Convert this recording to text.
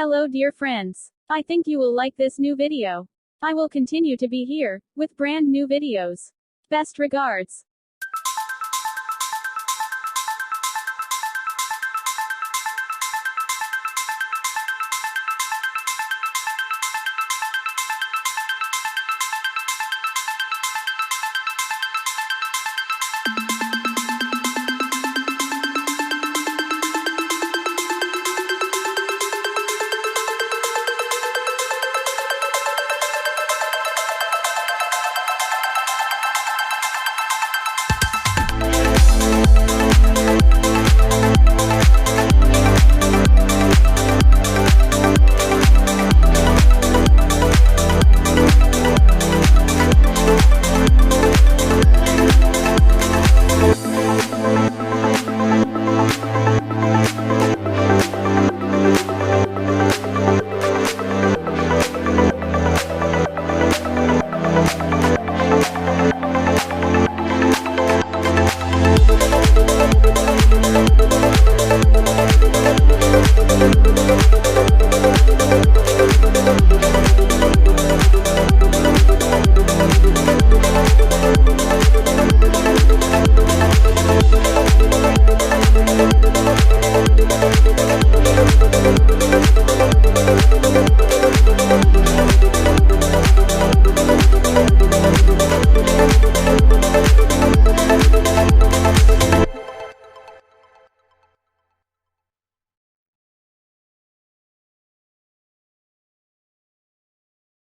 Hello dear friends. I think you will like this new video. I will continue to be here, with brand new videos. Best regards.